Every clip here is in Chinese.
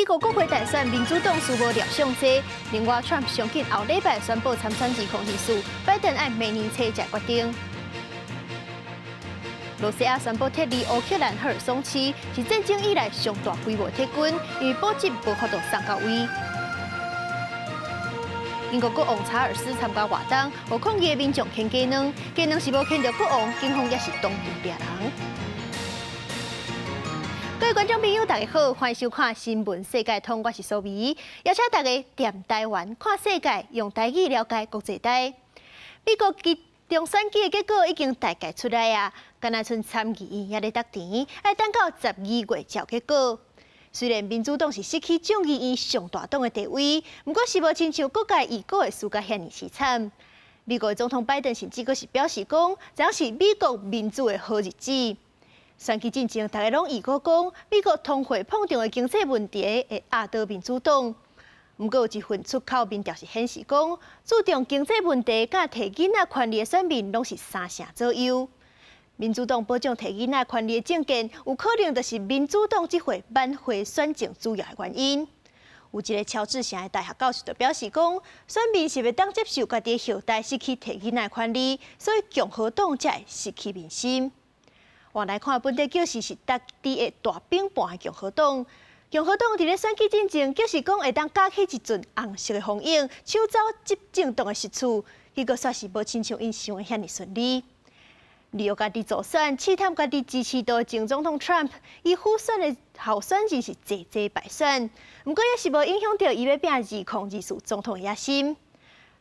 美国国会大选，民主党输无料上济。另外，Trump 上紧后礼拜宣布参选指控人数，拜登爱明年初才决定。罗西亚宣布撤离乌克兰赫尔松市，是战争以来上大规模撤军，因为补给无法度送到位。英国国王查尔斯参加活动，有抗议的民众牵鸡卵，鸡卵是无牵到国王，警方也是当场抓人。各位观众朋友，大家好，欢迎收看《新闻世界通》，我是苏眉，邀请大家踮台湾看世界，用台语了解国际台。美国中选举的结果已经大概出来啊，敢若剩参议院还咧得甜，要等到12月才结果。虽然民主党是失去众议院上大党的地位，不过是无亲像各界预估的输甲遐尼凄惨。美国总统拜登甚至阁是表示讲，这是美国民主的好日子。选举进前，大家拢预估讲，美国通会碰到的经济问题会压倒民主党。不过有一份出口民调是显示讲，注重经济问题甲提囡仔权利的选民拢是3成左右。民主党保障提囡仔权利的政见，有可能就是民主党这回挽回选情主要的原因。有一个乔治城的大学教授就表示讲，选民是要当接受家己的后代失去提囡仔权利，所以共和党才会失去民心。换来看本地救市是当地的大饼盘的共和党。共和党伫咧选举进前，就是讲会当架起一阵红色的风影，抢走执政党的实处，结果煞是无亲像因想的遐尼顺利。利用家己助选，试探家己支持度的前总统 Trump， 伊副选的候选人是济济败选，不过也是无影响到伊要拼2024总统的野心。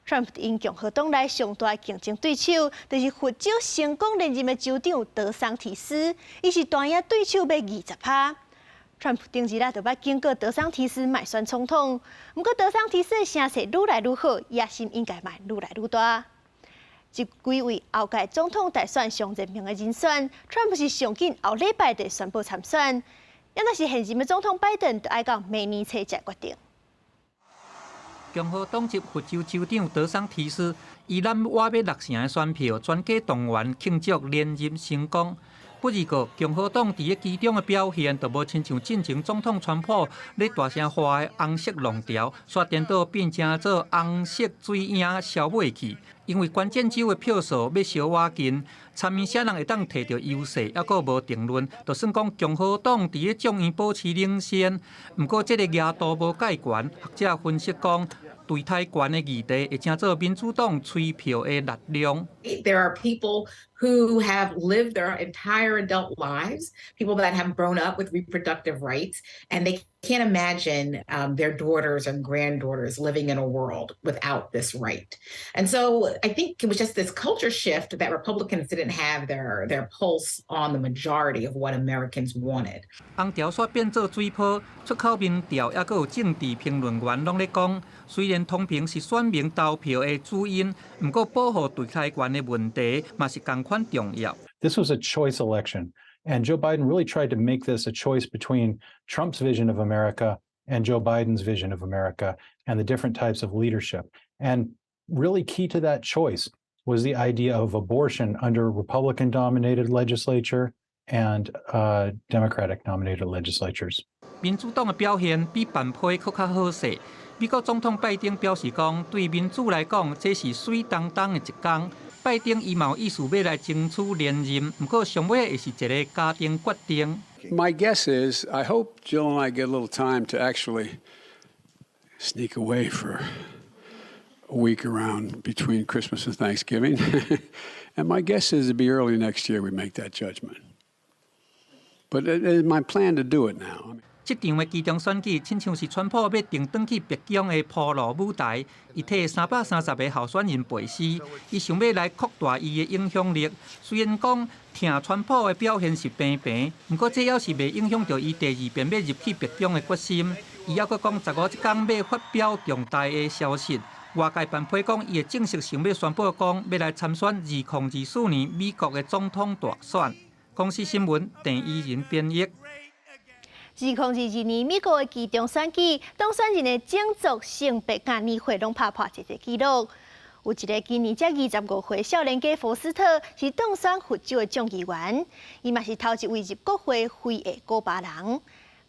Trump 因共和党内上大竞争对手，就是佛州成功连任的州长德桑提斯，伊是大赢对手要20%。Trump 顶日就捌经过德桑提斯卖选总统，不过德桑提斯的声势愈来愈好，野心应该嘛愈来愈大。这几位后届总统大选上任命的人选 ，Trump 是上紧后礼拜就宣布参选，要若是现任的总统拜登，就要到明年初才决定。共和党籍佛州州长德桑提斯依然挖要6成的选票，全家动员庆祝连任成功。不过，共和党伫其中的表现，就无亲像进前总统川普咧大声喊的红色浪潮，煞颠倒变成做红色水影消尾去。因为关键州的票数要小挖近，参选啥人会当摕到优势，还阁无定论。就算讲共和党伫咧众院保持领先，不过这个额度无介悬。学者分析讲，对太悬的议题会成做民主党催票的力量。There are people who have lived their entire adult lives, people that have grown up with reproductive rights, and they can't imagine their daughters and granddaughters living in a world without this right. And so I think it was just this culture shift that Republicans didn't have their pulse on the majority of what Americans wanted. 红潮煞变做水泡，出口民调也阁有政治评论员拢咧讲，虽然通膨是选民投票的主因，不过保护对台湾的问题嘛是同款重要。This was a choice election, and Joe Biden really tried to make this a choice between Trump's vision of America and Joe Biden's vision of America and the different types of leadership. And really key to that choice was the idea of abortion under Republican-dominated legislature and Democratic-nominated legislatures. 民主党的表现比班配更较好势。美国总统拜登表示讲，对民主来讲，这是水当当的一天。拜登伊嘛有意思要来争取连任，不过上尾会是一个家庭决定。My guess is, I hope Jill and I get a little time to actually sneak away for a week around between Christmas and Thanksgiving. And my guess is it'll be early next year we make that judgment. But it is my plan to do it now. 这场的期中选举，亲像是川普要定转去白宫的铺路舞台，伊替330个候选人背诗，伊想要来扩大伊的影响力。虽然讲听川普的表现是平平，不过这也是未影响到伊第二遍要入去白宫的决心。伊还阁讲15这天要发表重大的消息。外界办批讲，伊会正式想要宣布讲要来参选2024年美国的总统大选。公司新闻郑依仁编译。2022年美国的期中选举，当选人的种族、性别、甲年岁拢打破一个纪录。有一个今年才25岁少年家福斯特是当选佛州的众议员，伊嘛是头一位入国会非裔古巴人。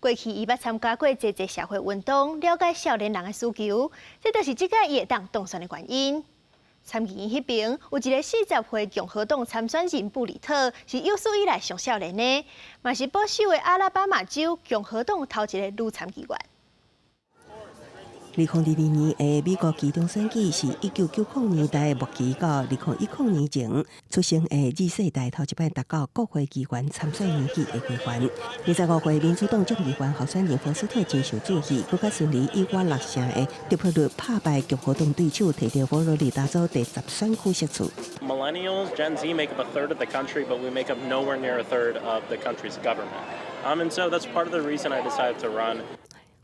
过去伊捌参加过侪侪社会运动，了解少年人的需求，这就是即届伊会当当选的原因。参议院迄边有一个40岁共和党参选人布里特，是有史以来上少年的，嘛是保守的阿拉巴马州共和党头一个女参议员。 2022年的美国其中选举是1990年代末期到2019年前出生的Z世代头一摆达到国会议员参选年纪的规范。25岁民主党众议员候选人福斯特真受注意，更加顺利以我6成的得票率打败共和党对手，摕到佛罗里达州第10选区席次。Millennials, Gen Z make up a third of the country, but we make up nowhere near a third of the country's government. And so that's part of the reason I decided to run.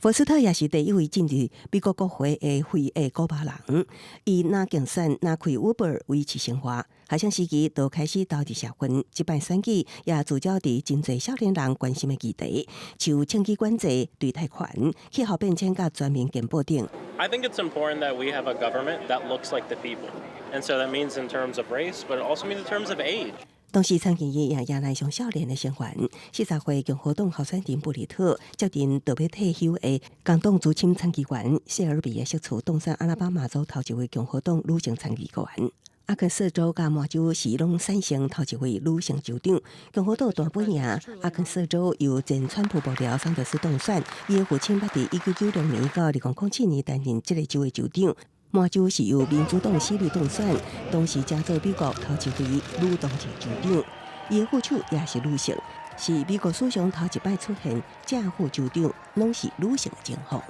福斯特也是第一位进入美国国会的非裔古巴人，伊拿竞选拿开 Uber 维持生活，下乡时期就开始投入社运。这摆选举也聚焦伫真侪少年人关心的议题，像清洁管制、对贷款、气候变迁甲全民健保等。I think it's important that we have a government that looks like the people. And so that means in terms of race, but it also means in terms of age. 当时参议院也迎来上少年的成员，40岁共和党候选人布里特接任特别退休的共党资深参议员谢尔比的席次，当选阿拉巴马州头一位共和党女性参议员。阿肯色州甲麻州是拢产生头一位女性州长，共和党大本营阿肯色州由前川普幕僚桑德斯当选，伊的父亲捌伫1996年到2007年担任这个州的州长。麻州是由民主党西里当选，当时加做美国头一位女同志州长，伊的副手也是女性，是美国史上头一摆出现正副州长拢是女性的情况。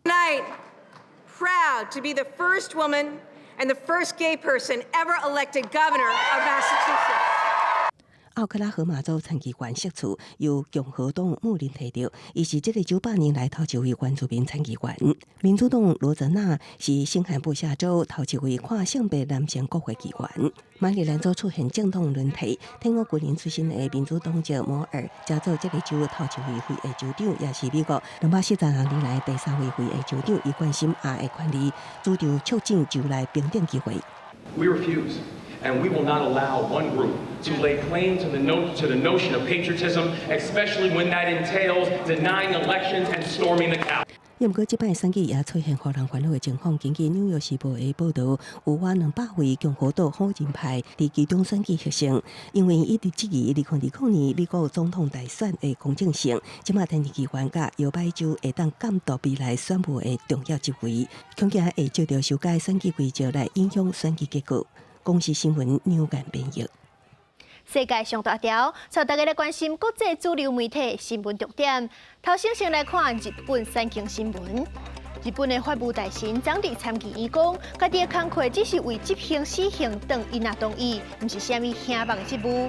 Tonight, proud to be the first woman and the first gay person ever elected governor of Massachusetts. 奥克拉荷马州参议员席次由共和党穆林摕到，伊是这个98年来头一位原住民参议员。民主党罗泽纳是新罕布夏州头一位跨性别男性国会议员。马里兰州出现政党轮替，天我军人出身的民主党籍摩尔加做这个州头一位非裔州长，也是美国240年来第3位非裔州长。伊关心亚裔权利，主张促进州内平等机会。We refuse. And we will not allow one group to lay claim to the notion of patriotism, especially when that entails denying elections and storming the Capitol. 不过，这摆选举也出现互人烦恼的情况。根据《纽约时报》的报道，有约200位共和党好人派伫其中选举牺牲，因为伊伫质疑2020年美国总统大选的公正性。即马担任议员甲摇摆州会当监督未来选务的重要职位，恐惊会照着修改选举规则来影响选举结果。公司新闻纽眼编译。世界上大条，带大家来关心国际主流媒体新闻重点。头先来看日本三经新闻。日本的法务大臣长治参议院讲，家己的工作只是为执行死刑当伊那同意，毋是虾米轻薄的职务。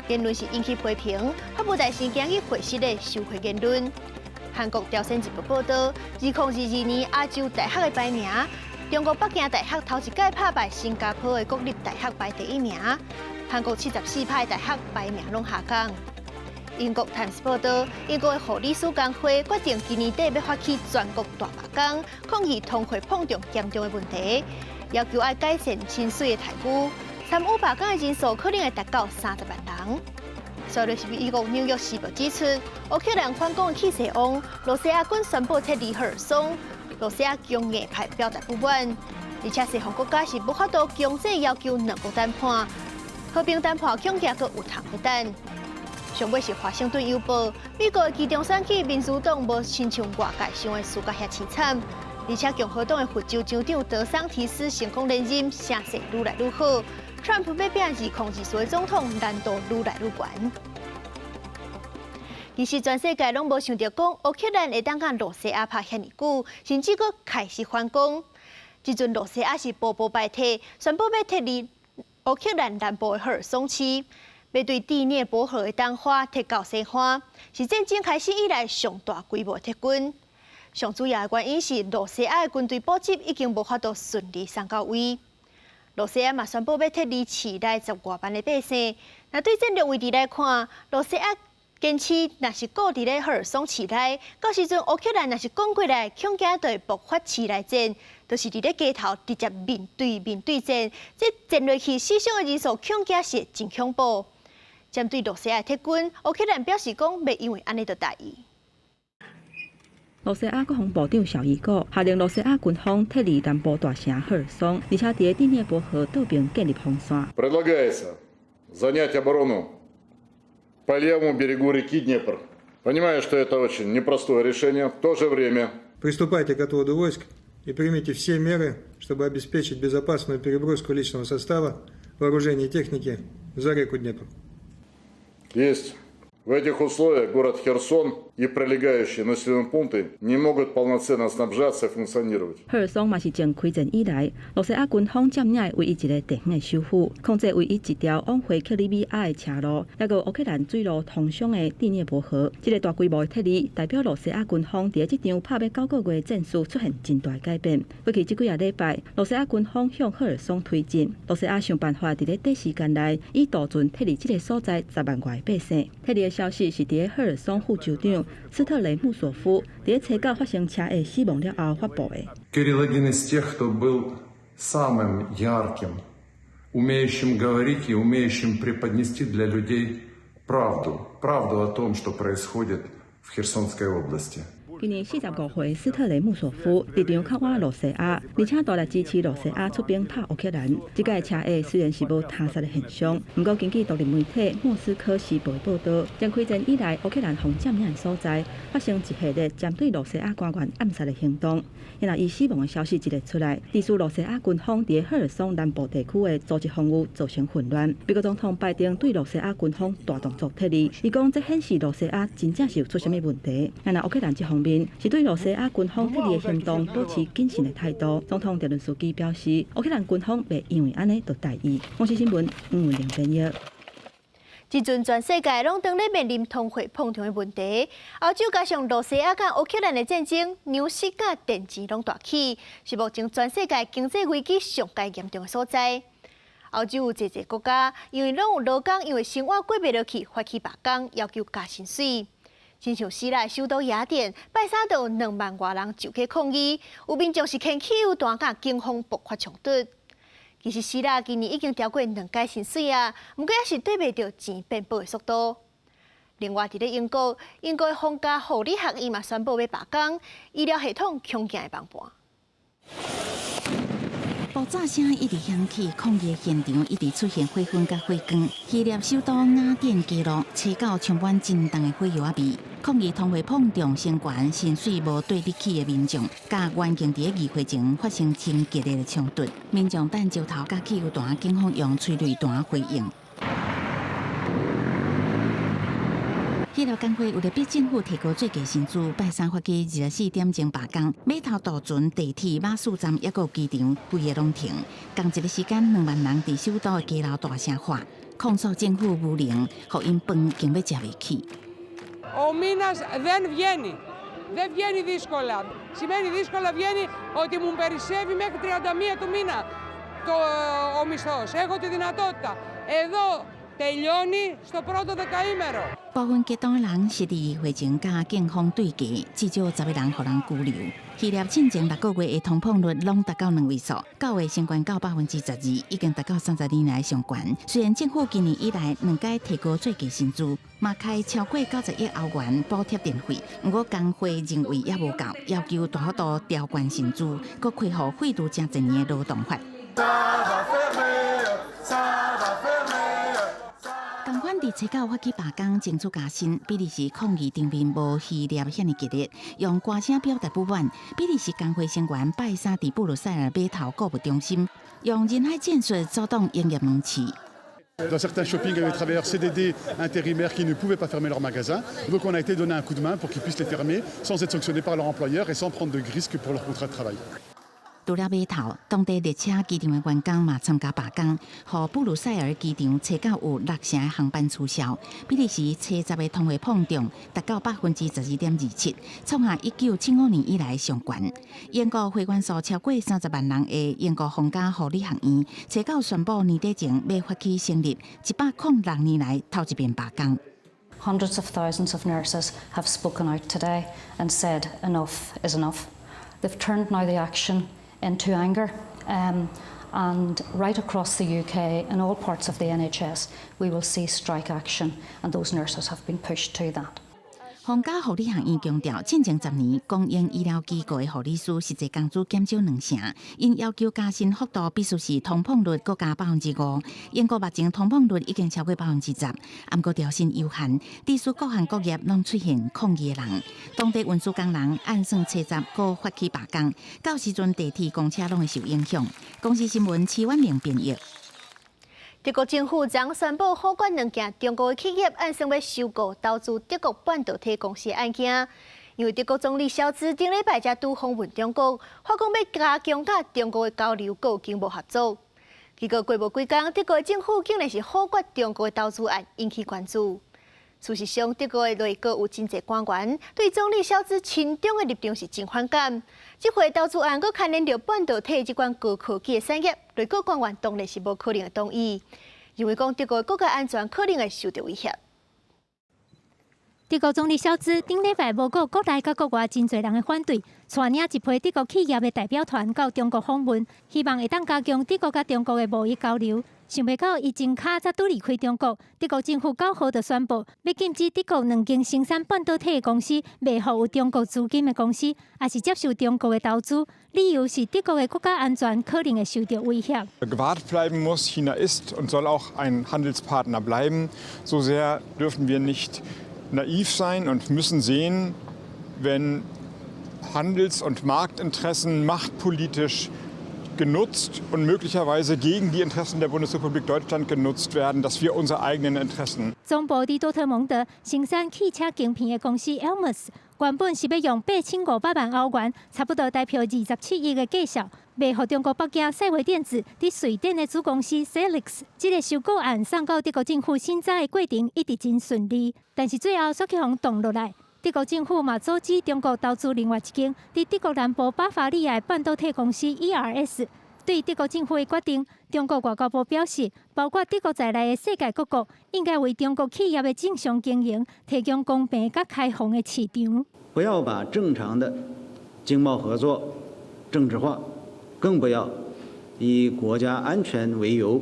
言论是引起批评。法务大臣今日回释的收回言论。韩国朝鲜日报报道，2022年亚洲大学的排名。中国北京大学头一届打败新加坡的国立大学排第1名，韩国74派大学排名拢下降。英国《Times》报道，英国的护理师工会决定今年底要发起全国大罢工，抗议通货膨胀严重的问题，要求要改善薪水的待遇。参与罢工的人数可能会达到30万人。所以是美国《纽约时报》指出，乌克兰反攻的气势旺，罗西亚军宣布撤离赫尔松。罗西亚强硬派表达不满，而且西方国家是无法度强制要求两国谈判，和平谈判恐惊阁有通要等。上尾是华盛顿邮报，美国其中选举民主党无亲像外界想的输甲遐凄惨，而且共和党的副州州长德桑提斯成功连任，声势愈来愈好。川普要变2024的总统难度愈来愈悬。其实全世界拢无想到讲，乌克兰会当甲罗西亚拍遐尼久，甚至阁开始反攻。即阵罗西亚是步步败退，宣布要撤离乌克兰南部的赫尔松区，要对第聂伯河的东花撤到西花，是战争开始以来上大规模撤军。上主要的原因是罗西亚的军队补给已经无法度顺利送到位。罗西亚嘛宣布要撤离市内10外万的百姓。那对战略位置来看，罗西亚坚持若是固伫咧赫尔松市内，到时阵乌克兰若是攻过来，恐惊就会爆发市内战，就是伫咧街头直接面对战，这战落去死伤的人数恐惊是真恐怖。针对罗西亚铁军，乌克兰表示讲，袂因为安尼就大意。罗西亚国防部长绍伊古下令罗西亚军方撤离南部大城赫尔松，而且伫第聂伯河道边建立防线。Предлагается занять оборону по левому берегу реки Днепр. Понимаю, что это очень непростое решение. В то же время приступайте к отводу войск и примите все меры, чтобы обеспечить безопасную переброску личного состава, вооружения и техники за реку Днепр. Есть. В этих условиях город Херсон и прилегающие населенные пункты не могут полноценно снабжаться и функционировать. 赫尔松嘛是从开战以来，罗西亚军方占领的唯一一个地方的首府，控制唯一一条往回克里米亚的车路，也个乌克兰水路通商的第聂伯河。这个大规模的撤离，代表罗西亚军方伫这场拍要9个月的战事出现真大改变。过去这几个礼拜，罗西亚军方向赫尔松推进，罗西亚想办法伫咧短时间内以大军撤离这个所在10万外百姓。撤离的消息是伫赫尔松副州长斯特雷穆索夫伫车告发生车祸死亡了后发布的。Кирилл один из тех, кто был самым ярким, умеющим говорить и умеющим преподнести для людей правду о том, что происходит в Херсонской области. 今年45岁斯特雷穆索夫立场靠我罗西亚，而且大力支持罗西亚出兵打乌克兰。这届车祸虽然是无他杀的现象，不过根据独立媒体莫斯科时报报道，将开战以来乌克兰方占领的所在发生一系列针对罗西亚官员暗杀的行动。然后，伊死亡的消息一日出来，指出罗西亚军方伫赫尔松南部地区的组织防务造成混乱。美国总统拜登对罗西亚军方大动作撤离，伊讲这显示罗西亚真正是有出什么问题。然后乌克兰这方面是对罗西亚军方撤离的行动保持谨慎的态度。总统泽伦斯基表示，乌克兰军方袂因为安尼就大意。央视新闻吴文玲编译。即阵全世界拢当咧面临通货膨胀的问题，欧洲加上罗西亚甲乌克兰的战争，粮食甲电钱拢大起，是目前全世界经济危机上界严重的所在。欧洲有侪国家因为拢有劳工因为生活过袂落去，发起罢工，要求加薪水。亲像希腊首都雅典，拜三就有2万外人就去抗议，有民众是牵汽油弹甲警方爆发冲突。其实希腊今年已经超过2届薪水啊，不过也是对袂到钱变薄的速度。另外，伫咧英国的皇家护理学院嘛宣布要罢工，医疗系统恐惊会崩盘。爆炸声一直响起，抗议现场一直出现火粉甲火光。希腊首都雅典街路车到充满真重的火药味。抗议通货膨胀升悬、薪水无对得起的民众，甲原警伫议会前发生真激烈的冲突。民众弹石头甲汽油弹，警方用催泪弹回应。希腊工会为了逼政府提高最低薪资，拜三发起24点钟罢工，码头、渡船、地铁、巴士站抑个机场，规个拢停。同一个时间，2万人伫首都的街头大声喊，控诉政府无能，互因饭竟要食袂起。Ο μήνας δεν βγαίνει. Δεν βγαίνει δύσκολα. Σημαίνει δύσκολα βγαίνει ότι μου περισσεύει μέχρι 31 του μήνα ο μισθός. Έχω τη δυνατότητα. Εδώ τελειώνει στο πρώτο δεκαήμερο. 部分激动的人是伫议会前甲警方对峙，至少10个人互人拘留。希腊进前6个月的通膨率拢达到2位数，9月升悬到12%，已经达到30年来上悬。虽然政府今年以来2届提高最低薪资，嘛开超过90亿欧元补贴电费，不过工会认为也无够，要求大幅度调悬薪资，搁开放废除真侪年的劳动法。同款伫车口发起罢工，争取加薪。比利时抗议场面无希腊遐尼激烈，用歌声表达不满。比利时工会成员拜三伫布鲁塞尔码头购物中心，用人海战术阻挡营业门市。Dans certains shoppings, il y avait des travailleurs CDD intérimaires qui ne pouvaient pas fermer leurs magasins. Donc on a été donné un coup de main pour qu'ils puissent les fermer sans être sanctionnés par leur employeur et sans prendre de risques pour leur contrat de travail. 除了码头，当地列车机场的员工嘛参加罢工，互布鲁塞尔机场车到有60成的航班取消。比利时车10的通货膨胀达到12.27%，创下1975年以来上悬。英国会员数超过30万人的英国皇家护理学院，车到宣布年底前要发起成立106年来头一遍罢工。Hundreds of thousands of nurses have spoken out today and said enough is enough. They've turned now the action into anger, And right across the UK, in all parts of the NHS, we will see strike action, and those nurses have been pushed to that. 皇家护理学院强调，进前10年，公营医疗机构的护理师实际工资减少2成，因要求加薪幅度必须是通膨率各加5%。英国目前通膨率已经超过10%，不过调薪有限，致使各行各业拢出现抗议的人。当地运输工人按算70个发起罢工，到时阵地铁、公车拢会受影响。公司新闻7万名编译。德国政府将宣布好管2件中国的企业按算要收购投资德国半导体公司的案件，因为德国总理肖兹顶礼拜才拄访问中国，发讲要加强甲中国的交流，有经贸合作。结果过无几天，德国的政府竟然是否决中国的投资案，引起关注。事实上，德国的内阁有真侪官员对总理肖兹亲中的立场是真反感。这回投资案佫牵连到半导体这款高科技的产业，内阁官员当然是无可能会同意，因为讲德国的国家安全可能会受到威胁。德国总理肖兹顶礼拜无顾国内甲国外真侪人的反对，带领一批德国企业的代表团到中国访问，希望会当加强德国甲中国的贸易交流。想袂到，伊真卡才拄离开中国，德国政府9号就宣布，要禁止德国2间生产半导体的公司卖予有中国资金的公司，也是接受中国的投资。理由是德国的国家安全可能会受到威胁。Gewahrt bleiben muss. China ist und soll auch ein Handelspartner bleiben. So sehr dürfen wir nicht naiv sein und müssen sehen, wenn Handels- und Marktinteressen machtpolitisch genutzt und möglicherweise gegen die Interessen der Bundesrepublik Deutschland genutzt werden, dass wir unsere eigenen Interessen. 总部伫多特蒙德生产汽车镜片的公司 Elmus， 原本是要用8500万欧元，差不多代表27亿的计价，卖予中国北京世华电子伫瑞典的子公司 Celix。这个收购案送到德国政府审查的过程一直真顺利，但是最后却去互挡落来。德国政府嘛阻止中国投资另外一间伫德国南部巴伐利亚半导体公司 ERS。对德国政府的决定，中国外交部表示，包括德国在内的世界各国应该为中国企业的正常经营提供公平和开放的市场。不要把正常的经贸合作政治化，更不要以国家安全为由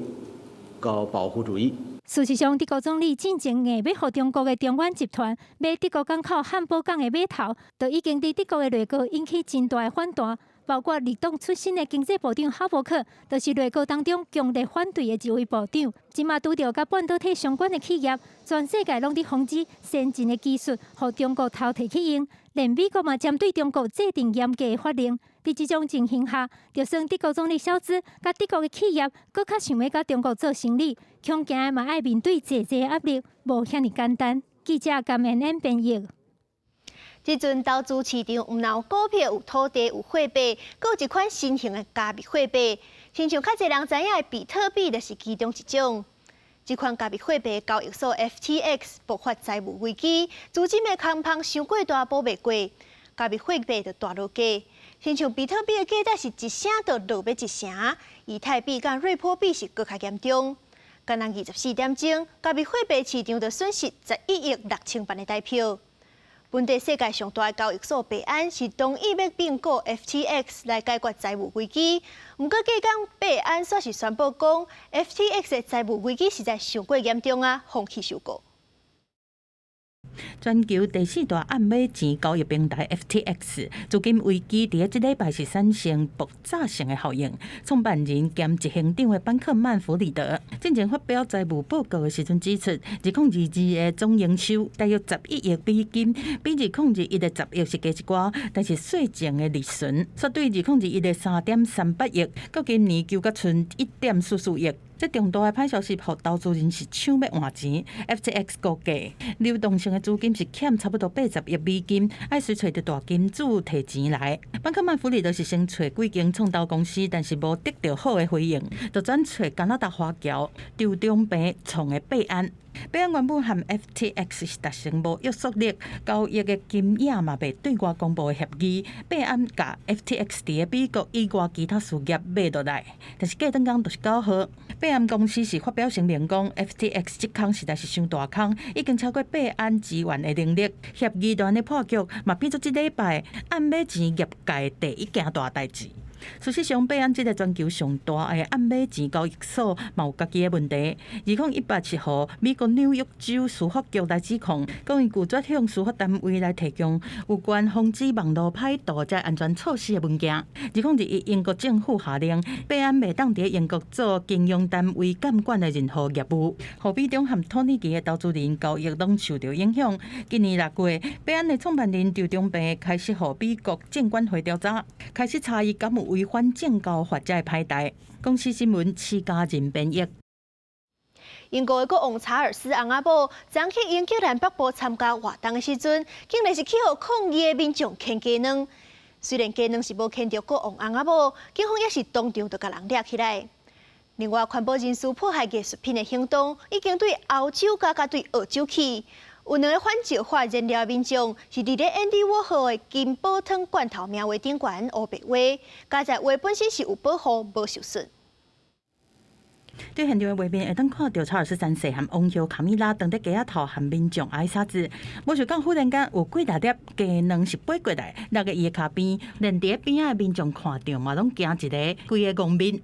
搞保护主义。事实上，德国总理进前硬要予中国的中远集团买德国港口汉堡港的码头，就已经伫德国的内阁引起真大的反弹。包括立党出身的经济部长哈伯克，就是内阁当中强烈反对的一位部长。即马拄到甲半导体相关的企业，全世界拢伫防止先进的技术，互中国偷摕去用。连美国嘛针对中国制定严格的法令。伫这种情形下，就算德国总理肖兹甲德国的企业，搁较想要甲中国做生意，恐惊嘛爱面对济济压力，无遐尼简单。记者甘恩恩编译。即阵投资市场毋但有股票、有土地、有货币，阁有一款新型的加密货币。亲像较侪人知影的比特币，就是其中一种。这款加密货币交易所 FTX 爆发债务危机，资金的空棚伤过大，补袂过，加密货币就大落价。亲像比特币的价值是1成就落要1成，以太币甲瑞波币是更较严重。今日24点钟，加密货币市场就损失11亿6千万的台票。本地世界上大的交易所币安是同意要并购 FTX 来解决债务危机，不过隔天币安却是宣布讲 FTX 的债务危机实在太过严重啊，放弃收购。全球第4大暗码钱交易平台 FTX 资金危机，伫即礼拜是产生爆炸性的效应。创办人兼执行长的班克曼弗里德进前发表财务报告的时阵指出，2022的总营收大约11亿美金，比2021的10亿是加一寡，但是税前的利润却对2021的3.38亿，到今年就才剩1.44亿。这重大的歹消息，互投资人是抢要换钱。FTX 估计流动性的资金是欠差不多80亿美金，爱随找着大金主摕钱来。班克曼弗里就是先找几间创投公司，但是无得到好的回应，就转找加拿大华侨周中平创的币安。币安原本和 FTX 是达成无约束力交易的金额嘛，未对外公布的协议。币安甲 FTX 伫美国以外其他事业买落来，但是过两天就是9号，币安公司是发表声明讲 ，FTX 这空实在是伤大空，已经超过币安资源的能力。协议段的破局嘛，变作这礼拜暗码钱业界第一件大代志。事实上，北安这个全球上大的暗码钱交易所嘛有家己的问题。2018号，美国纽约州司法局来指控，讲伊拒绝向司法单位来提供有关防止网络歹盗在安全措施的文件。2021英国政府下令，北安袂当伫英国做经营单位监管的任何业务。货币中和土耳其的投资人交易拢受到影响。今年6月，北安的创办人周中平开始向美国监管会调查，开始查伊敢有违反证交法者的歹代。公司新闻施家人编译。英国的国王查尔斯翁仔某昨去英格兰北部参加活动的时阵，竟然是去互抗议的民众牵鸡卵。虽然鸡卵是无牵到国王翁仔某，警方也是当场就甲人抓起来。另外，环保人士破坏艺术品的行动，已经对欧洲甲对澳洲起。有2个反石化燃料民众是伫咧安迪沃号的金宝汤罐头名画顶悬黑白画，加在画本身是有保护，无受损。对现场的画面，会当看到查尔斯3世和王后卡米拉等在街仔头和民众挨沙子。无想到忽然间有几大粒鸡卵是飞过来，落个伊的脚边，连伫边仔的民众看到嘛，拢惊一个，规个公面。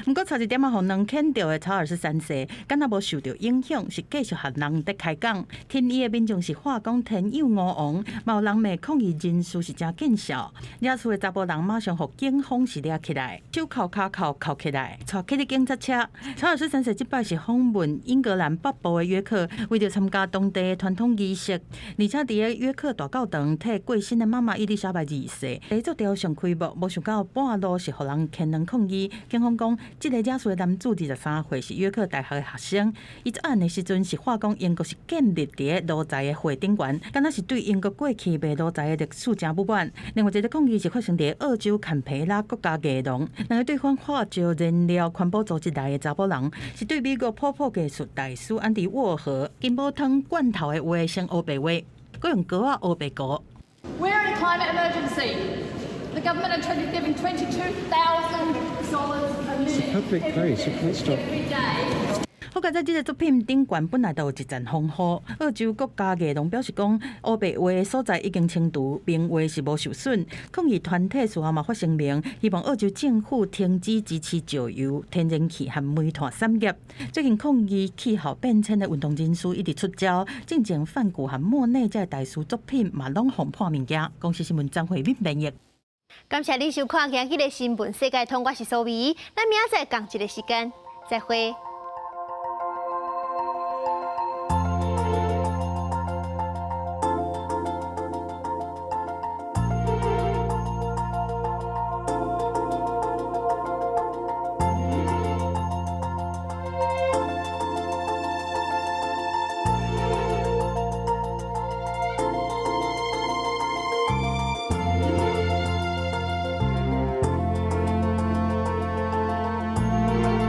不过，差一点啊，互人牵到的查尔斯3世，敢若无受到影响，是继续和人在开讲。听伊的民众是话讲天佑我王，嘛有人骂抗议人数是真见效。惹厝的查甫人马上互警方是抓起来，手铐脚铐起来，带去了警察车。查尔斯3世这摆是访问英格兰北部的约克，为着参加当地的传统仪式，而且伫个约克大教堂替过身的妈妈伊丽莎白2世礼烛雕像开幕，无想到半路是互人牵人抗议。警方讲，这个惹事的男子23岁，是约克大学的学生。伊作案的时阵是话讲英国是建立伫个奴才的会顶悬，敢若是对英国过去卖奴才的历史真不满。另外一个抗议是发生伫澳洲坎培拉国家艺廊，两个对方化石燃料环保组织内的查甫人，是对美国泡泡艺术大师安迪沃荷金宝汤罐头的画成黑白画，佮用膏啊黑白膏。We're in a climate emergency. The government are giving $22,000 a minute every day. 好在这个作品顶悬本来就有一阵风雨。澳洲国家艺廊表示讲，黑白画的所在已经清除，名画是无受损。抗议团体随后嘛发声明，希望澳洲政府停止支持石油、天然气和煤炭产业。最近抗议气候变迁的运动人士一直出招，进前梵谷和莫内这大师作品嘛拢红破物件。公司新闻张惠敏编译。感谢你收看今日的新闻世界通，我是苏眉，咱明仔载同一个时间再会。